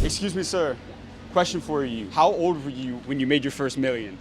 Excuse me, sir. Question for you. How old were you when you made your first million?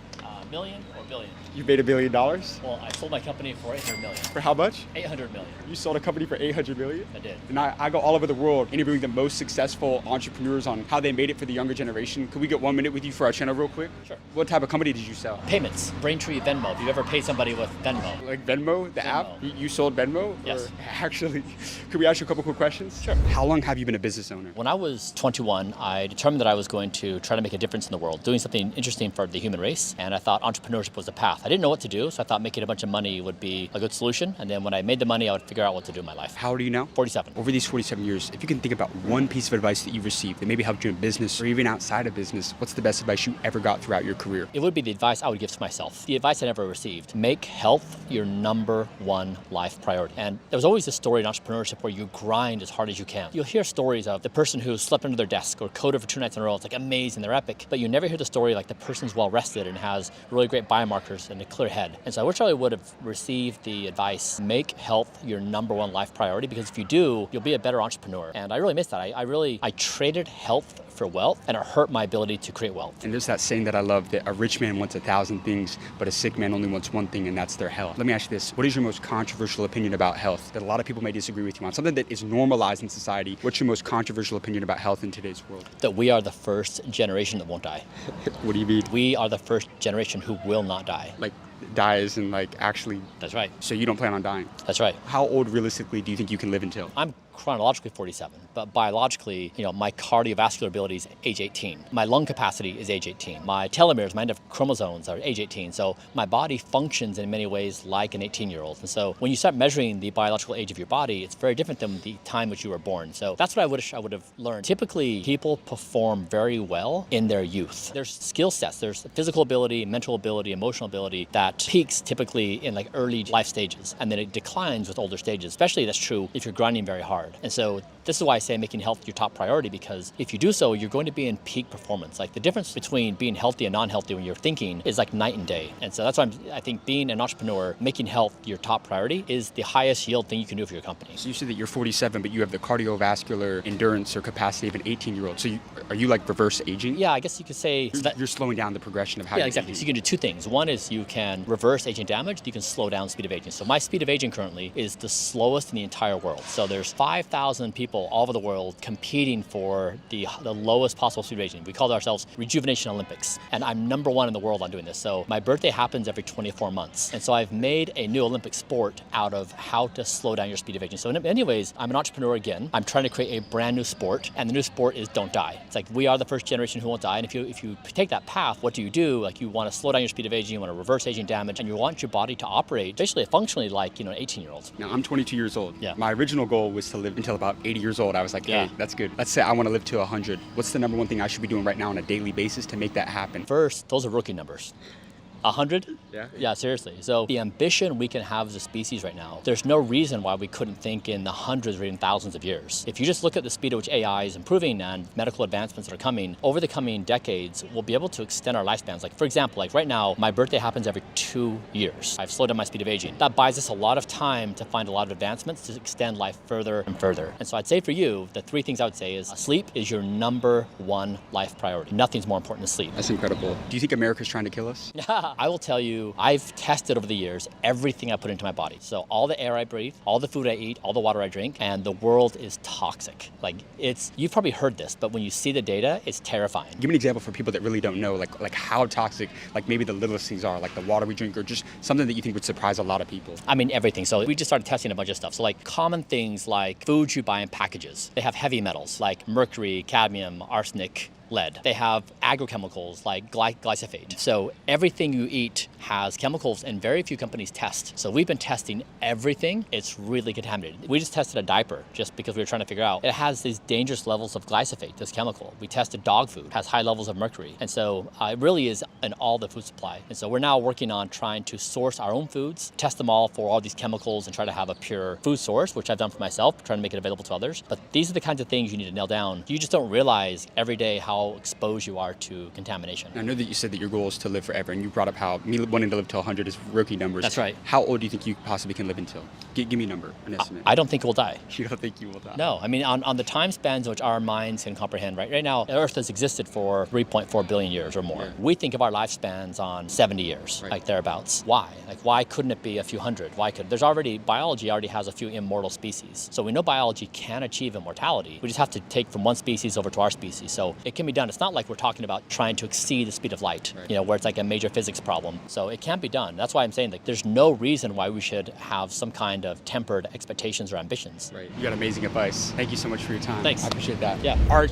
Million or billion? You made $1 billion? Well, I sold my company for 800 million. For how much? 800 million. You sold a company for 800 million? I did. And I go all over the world interviewing the most successful entrepreneurs on how they made it for the younger generation. Could we get 1 minute with you for our channel real quick? Sure. What type of company did you sell? Payments. Braintree, Venmo. If you ever paid somebody with Venmo. Like Venmo, the app? You sold Venmo? Yes. Or actually, could we ask you a couple quick questions? Sure. How long have you been a business owner? When I was 21, I determined that I was going to try to make a difference in the world, doing something interesting for the human race. And I thought entrepreneurship was the path. I didn't know what to do, so I thought making a bunch of money would be a good solution. And then when I made the money, I would figure out what to do in my life. How old are you now? 47. Over these 47 years, if you can think about one piece of advice that you've received that maybe helped you in business or even outside of business, what's the best advice you ever got throughout your career? It would be the advice I would give to myself. The advice I never received. Make health your #1 life priority. And there was always this story in entrepreneurship where you grind as hard as you can. You'll hear stories of the person who slept under their desk or coded for 2 nights in a row. It's like amazing, they're epic. But you never hear the story like the person's well rested and has really great biomarkers and a clear head. And so I wish I would have received the advice, make health your #1 life priority, because if you do, you'll be a better entrepreneur. And I really missed that. I traded health for wealth, and it hurt my ability to create wealth. And there's that saying that I love, that a rich man wants 1,000 things, but a sick man only wants one thing, and that's their health. Let me ask you this. What is your most controversial opinion about health that a lot of people may disagree with you on? Something that is normalized in society. What's your most controversial opinion about health in today's world? That we are the first generation that won't die. What do you mean? We are the first generation who will not die. Like, dies and like actually... That's right. So you don't plan on dying? That's right. How old realistically do you think you can live until? I'm chronologically 47, but biologically, my cardiovascular ability is age 18. My lung capacity is age 18. My telomeres, my end of chromosomes are age 18. So my body functions in many ways like an 18-year-old. And so when you start measuring the biological age of your body, it's very different than the time which you were born. So that's what I wish I would have learned. Typically, people perform very well in their youth. There's skill sets. There's physical ability, mental ability, emotional ability that peaks typically in like early life stages, and then it declines with older stages. Especially that's true if you're grinding very hard. And so this is why I say making health your top priority, because if you do so, you're going to be in peak performance. Like the difference between being healthy and non-healthy when you're thinking is like night and day. And so that's why I think being an entrepreneur, making health your top priority is the highest yield thing you can do for your company. So you said that you're 47, but you have the cardiovascular endurance or capacity of an 18-year-old. So are you like reverse aging? Yeah, I guess you could say... You're slowing down the progression of how you're exactly. aging. So you can do two things. One is you can reverse aging damage. You can slow down speed of aging. So my speed of aging currently is the slowest in the entire world. So there's 5,000 people all over the world competing for the lowest possible speed of aging. We call ourselves Rejuvenation Olympics. And I'm #1 in the world on doing this. So my birthday happens every 24 months. And so I've made a new Olympic sport out of how to slow down your speed of aging. So in many ways, I'm an entrepreneur again. I'm trying to create a brand new sport. And the new sport is don't die. It's like we are the first generation who won't die. And if you take that path, what do? Like you want to slow down your speed of aging, you want to reverse aging damage, and you want your body to operate basically functionally like an 18-year-old. Now I'm 22 years old. Yeah. My original goal was to live until about 80 years old. I was like, hey, that's good. Let's say I want to live to 100. What's the #1 thing I should be doing right now on a daily basis to make that happen? First, those are rookie numbers. 100? Yeah, seriously. So the ambition we can have as a species right now, there's no reason why we couldn't think in the hundreds or even thousands of years. If you just look at the speed at which AI is improving and medical advancements that are coming, over the coming decades, we'll be able to extend our lifespans. Like for example, like right now, my birthday happens every 2 years. I've slowed down my speed of aging. That buys us a lot of time to find a lot of advancements to extend life further and further. And so I'd say for you, the 3 things I would say is sleep is your #1 life priority. Nothing's more important than sleep. That's incredible. Do you think America's trying to kill us? I will tell you, I've tested over the years everything I put into my body. So all the air I breathe, all the food I eat, all the water I drink, and the world is toxic. Like you've probably heard this, but when you see the data, it's terrifying. Give me an example for people that really don't know, like how toxic, like maybe the littlest things are, like the water we drink, or just something that you think would surprise a lot of people. I mean, everything. So we just started testing a bunch of stuff. So like common things like foods you buy in packages. They have heavy metals like mercury, cadmium, arsenic, lead. They have agrochemicals like glyphosate. So everything you eat has chemicals, and very few companies test. So we've been testing everything. It's really contaminated. We just tested a diaper just because we were trying to figure out. It has these dangerous levels of glyphosate, this chemical. We tested dog food, has high levels of mercury. And so it really is in all the food supply. And so we're now working on trying to source our own foods, test them all for all these chemicals, and try to have a pure food source, which I've done for myself, trying to make it available to others. But these are the kinds of things you need to nail down. You just don't realize every day how how exposed you are to contamination. I know that you said that your goal is to live forever, and you brought up how me wanting to live till 100 is rookie numbers. That's right. How old do you think you possibly can live until? Give me a number, an estimate. I don't think we'll die. You don't think you will die? No, I mean, on the time spans which our minds can comprehend, right now, Earth has existed for 3.4 billion years or more. Yeah. We think of our lifespans on 70 years, Right. like thereabouts. Why? Like, why couldn't it be a few hundred? Biology already has a few immortal species. So we know biology can achieve immortality. We just have to take from one species over to our species. So it can be done. It's not like we're talking about trying to exceed the speed of light, Right. where it's like a major physics problem. So it can be done. That's why I'm saying that there's no reason why we should have some kind of tempered expectations or ambitions. Right. You got amazing advice. Thank you so much for your time. Thanks. I appreciate that. Yeah. Arch,